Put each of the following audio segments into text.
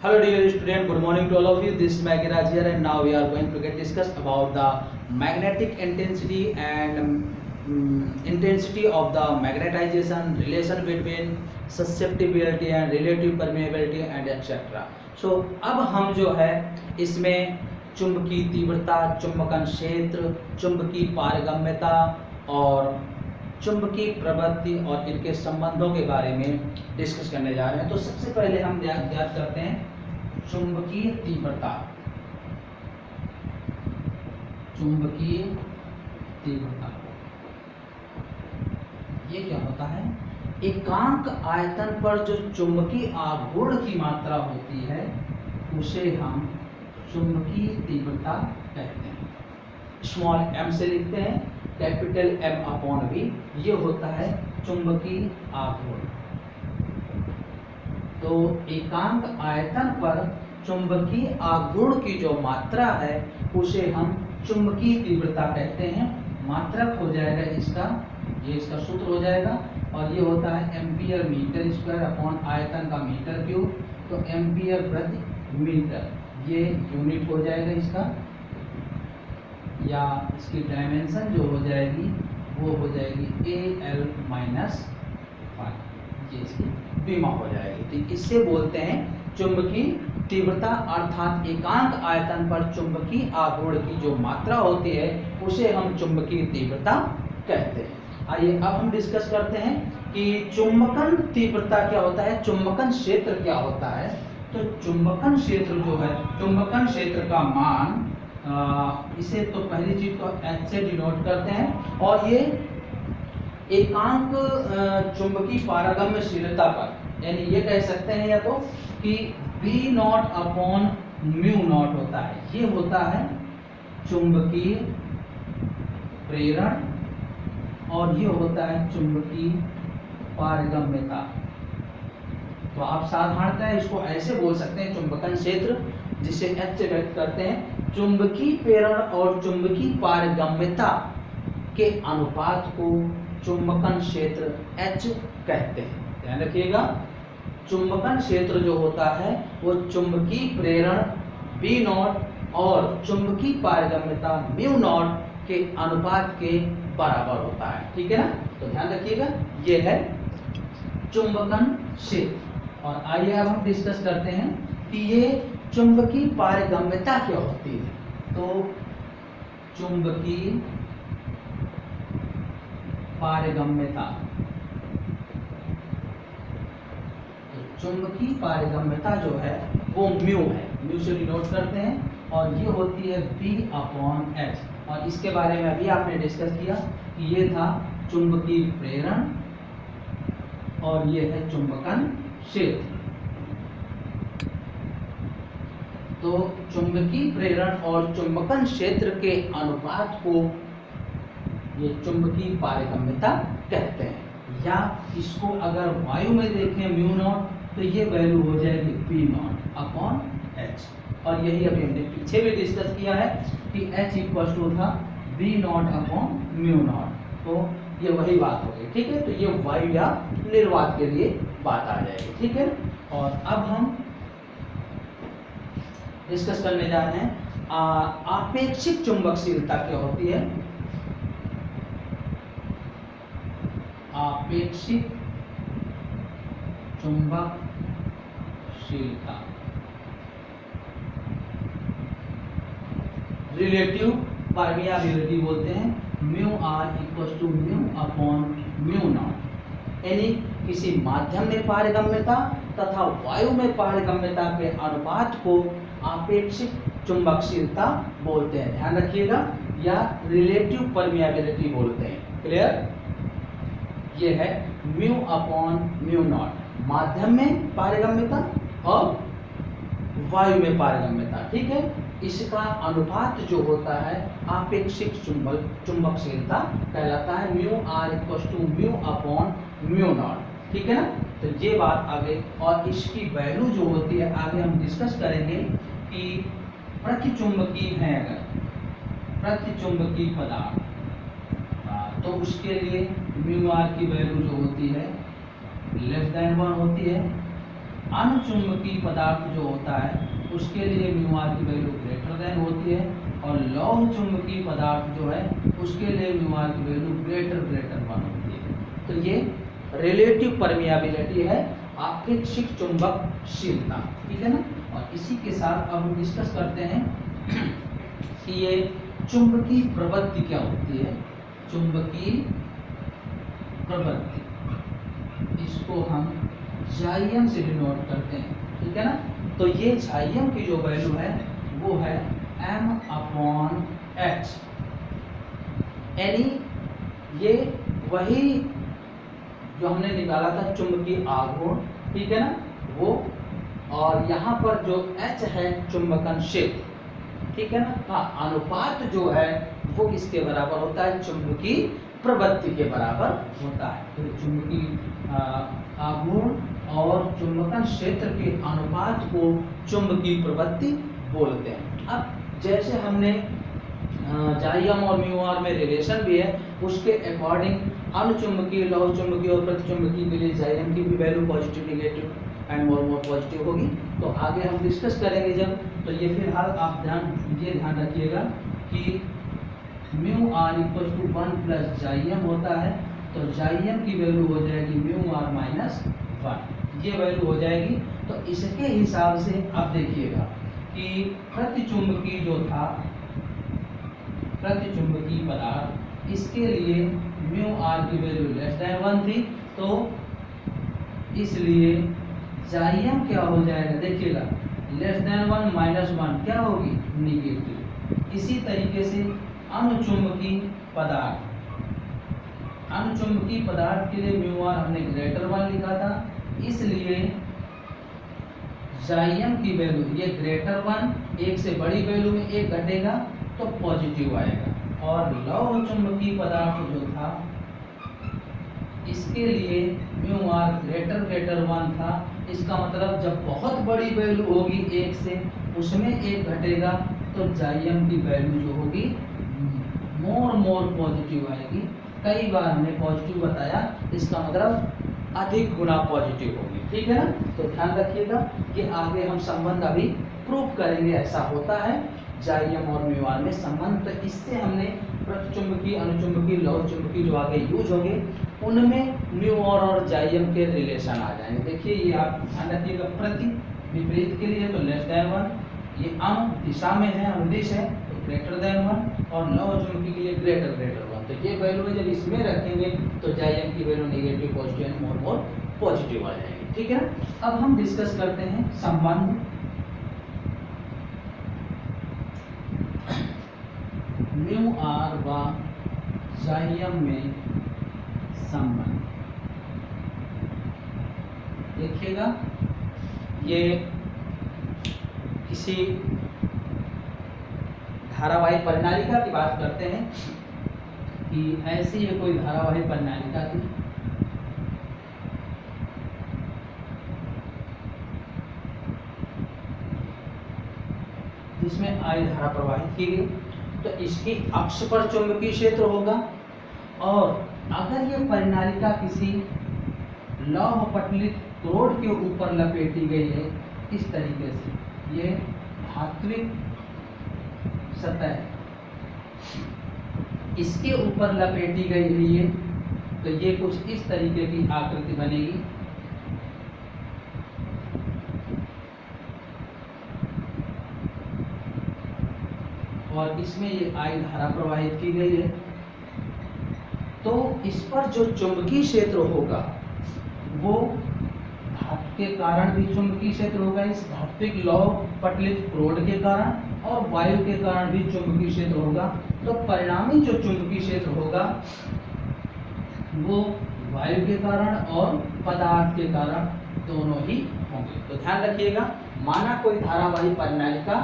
Hello dear student, good morning to all of you. This is Magiraj here and now we are going to get discuss about the magnetic intensity and intensity of the magnetization, relation between susceptibility and relative permeability and etc. So अब हम जो है इसमें चुंबकीय तीव्रता, चुंबकन क्षेत्र, चुंबकीय पारगम्यता और चुंबकीय प्रवृत्ति और इनके संबंधों के बारे में डिस्कस करने जा रहे हैं। तो सबसे पहले हम ज्ञात करते हैं चुंबकीय तीव्रता। चुंबकीय तीव्रता ये क्या होता है? एकांक आयतन पर जो चुंबकीय आघूर्ण की मात्रा होती है उसे हम चुंबकीय तीव्रता कहते हैं। स्मॉल m से लिखते हैं, कैपिटल M अपॉन V, ये होता है चुंबकीय आघूर्ण। तो एकांक आयतन पर चुंबकीय आघूर्ण की जो मात्रा है उसे हम चुंबकीय तीव्रता कहते हैं। मात्रक हो जाएगा इसका, ये इसका सूत्र हो जाएगा और ये होता है एम्पियर मीटर स्क्वायर अपॉन आयतन का मीटर क्यूब। तो एम्पियर प्रति मीटर ये यूनिट हो जाएगा इसका, या इसकी डायमेंशन जो हो जाएगी वो हो जाएगी AL माइनस 1, ये इसकी बीमा हो जाएगी। तो इससे बोलते हैं चुंबकीय तीव्रता, अर्थात एकांक आयतन पर चुंबकीय आघूर्ण की जो मात्रा होती है उसे हम चुंबकीय तीव्रता कहते हैं। आइए अब हम डिस्कस करते हैं कि चुंबकन तीव्रता क्या होता है, चुंबकन क्षेत्र क्या होता है। तो चुंबकन क्षेत्र जो है, चुंबकन क्षेत्र का मान इसे तो पहली चीज तो H से डिनोट करते हैं और ये एकांक चुंबकीय पारगम्यशीलता पर, यानी ये कह सकते हैं या तो कि V not upon mu not होता है, ये होता है चुंबकीय प्रेरण और ये होता है चुंबकीय पारगम्यता। तो आप साधारणतः इसको ऐसे बोल सकते हैं चुंबकन क्षेत्र, जिसे H से व्यक्त करते हैं चुंबकीय प्रेरण और चुंबकीय पारगम्यता के अनुपात को चुंबकन क्षेत्र H कहते हैं। ध्यान रखिएगा, चुंबकन क्षेत्र जो होता है वो चुंबकीय प्रेरण B नॉट और चुंबकीय पारगम्यता म्यू नॉट के अनुपात के बराबर होता है। ठीक है ना, तो ध्यान रखिएगा ये है चुंबकन क्षेत्र। और आइए अब हम डिस्कस करते हैं कि ये चुंबकीय पारगम्यता क्या होती है। तो चुंबकीय पारगम्यता, चुंबकीय पारगम्यता जो है वो म्यू है, म्यू से डिनोट करते हैं और ये होती है B अपॉन H। और इसके बारे में अभी आपने डिस्कस किया कि ये था चुंबकीय प्रेरण और ये है चुंबकन क्षेत्र। तो चुंबकीय प्रेरण और चुंबकन क्षेत्र के अनुपात को ये चुंबकीय पारगम्यता कहते हैं। या इसको अगर वायु में देखें म्यू नॉट, तो ये वैल्यू हो जाएगी B नॉट अपॉन H। और यही अभी हमने पीछे भी डिस्कस किया है कि H इक्वल टू था B not upon mu not. तो ये वही बात हो गई। ठीक है, तो ये वायु या निर्वात के लिए बात आ जाएगी। ठीक है, और अब हम डिस्कस करने जा रहे हैं आपेक्षिक चुंबकशीलता क्या होती है। आपेक्षिक चुंबकशीलता, रिलेटिव परमियाबिलिटी बोलते हैं, mu R equal to mu upon mu not. यानी किसी माध्यम में पारगम्यता तथा वायु में पारगम्यता के अनुपात को आपेक्षिक चुंबकशीलता बोलते हैं। ध्यान रखिएगा, या रिलेटिव परमियाबिलिटी बोलते हैं। क्लियर, ये है म्यू अपॉन म्यू नॉट, माध्यम में पारगम्यता और वायु में पारगम्यता। ठीक है, इसका अनुपात जो होता है आपेक्षिक चुंबकशीलता कहलाता है। Mu R equal to mu upon mu not. ठीक है ना, तो ये बात आगे, और इसकी वैल्यू जो होती है आगे हम डिस्कस करेंगे कि प्रतिचुंबकीय है, अगर प्रतिचुंबकीय पदार्थ तो उसके लिए म्यू आर की वैल्यू जो होती है लेस देन 1 होती है अनुचुंबकीय पदार्थ जो होता है उसके लिए म्यू आर की वैल्यू ग्रेटर देन होती है, और लौह चुंबकीय पदार्थ जो है उसके लिए म्यू आर की वैल्यू ग्रेटर 1 होती है। तो ये रिलेटिव परमियाबिलिटी है, आपेक्षिक चुंबकशीलता, ठीक है ना। और इसी के साथ अब हम डिस्कस करते हैं कि ये चुंबकीय प्रवृत्ति क्या होती है। चुंबकीय प्रवृत्ति, इसको हम जाइयम से डिनोट करते हैं, ठीक है ना। तो ये जाइयम की जो वैल्यू है वो है m/h, यानी ये वही जो हमने निकाला था चुंबकीय आघूर्ण, ठीक है ना वो, और यहाँ पर जो h है चुंबकन क्षेत्र, ठीक है ना, का अनुपात जो है वो किसके बराबर होता है, चुंबकीय प्रवृत्ति के बराबर होता है। तो चुंबकीय आघूर्ण और चुंबकन क्षेत्र के अनुपात को चुंबकीय प्रवृत्ति बोलते हैं। अब जैसे हमने जाइयम और म्यू आर में रिलेशन भी है, उसके अकॉर्डिंग अनुचुंबकीय, लौह चुंबकीय और प्रतिचुंबकीय के लिए जाइयम की भी value positive, negative and more positive होगी। तो आगे हम डिस्कस करेंगे जब। तो ये फिलहाल आप ध्यान रखिएगा कि mu R equal to 1 plus जाइयम होता है, तो जाइयम की वैल्यू हो जाएगी म्यू आर माइनस 1, ये वैल्यू हो जाएगी। तो इसके हिसाब से आप देखिएगा कि प्रतिचुंबकीय जो था, प्रतिचुंबकीय पदार्थ, इसके लिए म्यू आर की वैल्यू लेस देन 1 थी, तो इसलिए जाइयम क्या हो जाएगा, देखिएगा लेस देन 1 माइनस 1 क्या होगी, निगेटिव। इसी तरीके से अनुचुंबकीय पदार्थ, अनुचुंबकीय पदार्थ के लिए म्यू आर हमने ग्रेटर 1 लिखा था, इसलिए जाइयम की वैल्यू ये ग्रेटर 1, एक से बड़ी वैल्यू में एक घटेगा तो पॉजिटिव आएगा। और लौह चुंबकीय पदार्थ जो था इसके लिए म्यू आर ग्रेटर 1 था, इसका मतलब जब बहुत बड़ी वैल्यू होगी एक से, उसमें एक घटेगा तो जाइयम की वैल्यू जो होगी मोर पॉजिटिव आएगी। कई बार हमने पॉजिटिव बताया, इसका मतलब अधिक गुना पॉजिटिव होगी, ठीक है ना। तो ध्यान रखिएगा कि आगे हम संबंध अभी प्रूव करेंगे, ऐसा होता है जाइयम और म्यू आर में संबंध। तो इससे हमने प्रतिचुंबकीय, अनुचुंबकीय, लौह चुंबकीय जो आगे यूज होंगे उनमें म्यू आर और जाइयम के रिलेशन आ जाएंगे। देखिए ये आप ध्यान रखिएगा, प्रति विपरीत के लिए तो लेस देन 1, ये अनु दिशा में है, अनुदिश है तो ग्रेटर देन 1, और लौह चुंबकीय के लिए ग्रेटर 1। तो ये वैल्यू जब इसमें रखेंगे तो जाइयम की value negative, positive and more positive आ जाएगी, ठीक है ना। अब हम डिस्कस करते हैं संबंध म्यू आर व जाइयम में संबंध। देखिएगा ये किसी धारावाही प्रणालिका की बात करते हैं कि ऐसी ये कोई धारावाही प्रणालिका थी, जिसमें I धारा प्रवाहित की गई। तो इसकी अक्ष पर चुंबकीय क्षेत्र होगा, और अगर ये प्रणालिका किसी लौह पटलित क्रोड के ऊपर लपेटी गई है इस तरीके से, ये धात्विक सतह इसके ऊपर लपेटी गई है ये, तो ये कुछ इस तरीके की आकृति बनेगी। और इसमें ये I धारा प्रवाहित की गई है। तो इस पर जो चुंबकीय क्षेत्र होगा वो धातु के कारण भी चुंबकीय क्षेत्र होगा, इस धात्विक लौह पटलित क्रोड के कारण, और वायु के कारण भी चुंबकीय क्षेत्र होगा। तो परिणामी जो चुंबकीय क्षेत्र होगा वो वायु के कारण और पदार्थ के कारण दोनों ही होंगे। तो ध्यान रखिएगा, माना कोई धारावाही प्रणालिका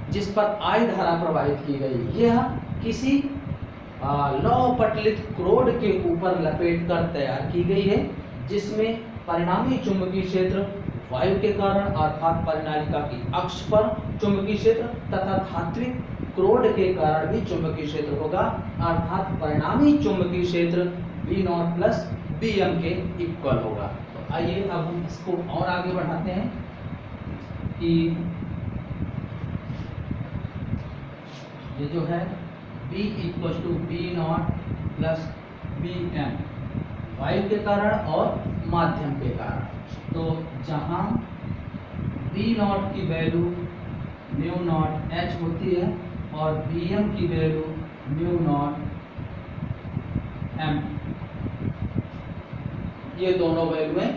जिस पर I धारा प्रवाहित की गई, यह किसी लौह पटलित क्रोड के ऊपर लपेट कर तैयार की गई है, जिसमें परिणामी चुंबकीय क्षेत्र वायु के कारण अर्थात प्रणालिका की अक्ष पर चुंबकीय क्षेत्र तथा धात्विक क्रोड के कारण भी चुंबकीय क्षेत्र होगा, अर्थात परिणामी चुंबकीय क्षेत्र V0 प्लस Bm के इक्वल होगा। तो आइए अब हम इसको और आगे बढ़ाते हैं कि ये जो है B equal to B not plus B M, वायु के कारण और माध्यम के कारण। तो जहाँ बी नॉट की वैल्यू म्यू नॉट एच होती है और बी एम की वैल्यू म्यू नॉट एम, ये दोनों वैल्यूएं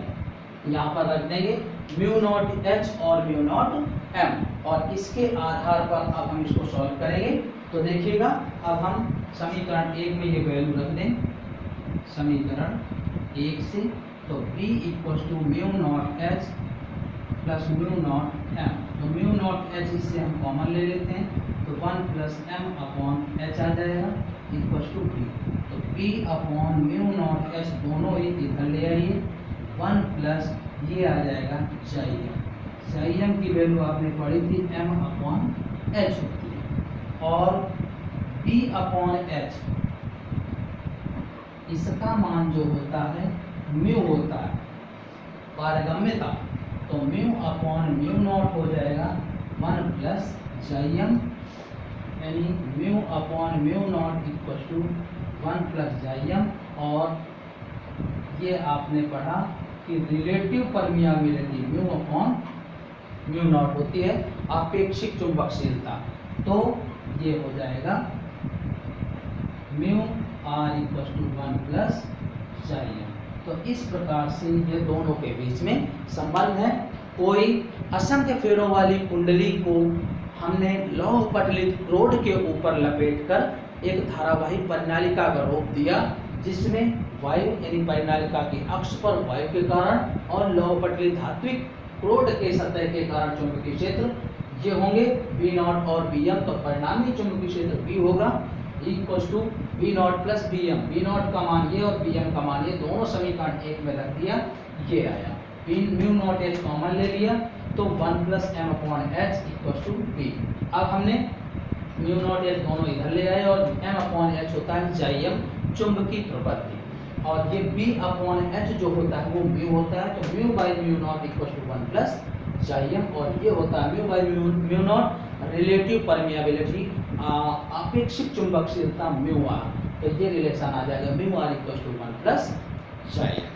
यहाँ पर रख देंगे, म्यू नॉट एच और म्यू नॉट एम, और इसके आधार पर अब हम इसको सॉल्व करेंगे। तो देखिएगा, अब हम समीकरण 1 में ये वैल्यू रख दें, समीकरण 1 से, तो b equal to mu not H plus mu not M, तो म्यू नॉट एच इससे हम कॉमन ले लेते हैं, तो 1 प्लस एम अपॉन एच आ जाएगा इक्वल टू बी, तो b upon mu not H दोनों ही इधर ले आइए, 1 प्लस ये आ जाएगा chi m की वैल्यू आपने पढ़ी थी m अपॉन एच होती है, और b अपॉन एच इसका मान जो होता है म्यू होता है, पारगम्यता, तो म्यू अपॉन म्यू नॉट हो जाएगा 1 प्लस chi m, यानी mu upon mu not equal to 1 plus chi m, और ये आपने पढ़ा कि relative permeability mu upon mu not होती है आपेक्षिक चुंबकशीलता, तो ये हो जाएगा mu R equal to 1 plus chi m। तो इस प्रकार से ये दोनों के बीच में संबंध है। कोई असंख्य फेरों वाली कुंडली को हमने लौह पटलित रोड के ऊपर लपेटकर एक धारावाही परिनालिका का रोक दिया, जिसमें वायु यानी परिनालिका की अक्ष पर वायु के कारण और लौह पटलित धात्विक रोड के सतह के कारण चुंबकीय क्षेत्र ये होंगे बी नॉट और बी एम, तो परिणामी चुंबकीय क्षेत्र बी होगा equal to B not plus B M, B not का मान ये और बी एम का मान ये, दोनों समीकरण 1 में रख दिया, ये आया, म्यू नॉट एच कॉमन ले लिया, तो 1 plus M upon H equal to B. अब हमने म्यू नॉट एच दोनों इधर ले आए, और एम अपॉन एच होता है chi m चुंबकीय प्रवृत्ति, और ये b अपॉन एच जो होता है वो म्यू होता है, तो mu by mu not equal to 1 plus chi m, और ये होता है mu by mu not relative permeability आपेक्षिक चुंबकशीलता म्यू आर, तो ये रिलेशन आ जाएगा mu R equal to 1 plus chi m।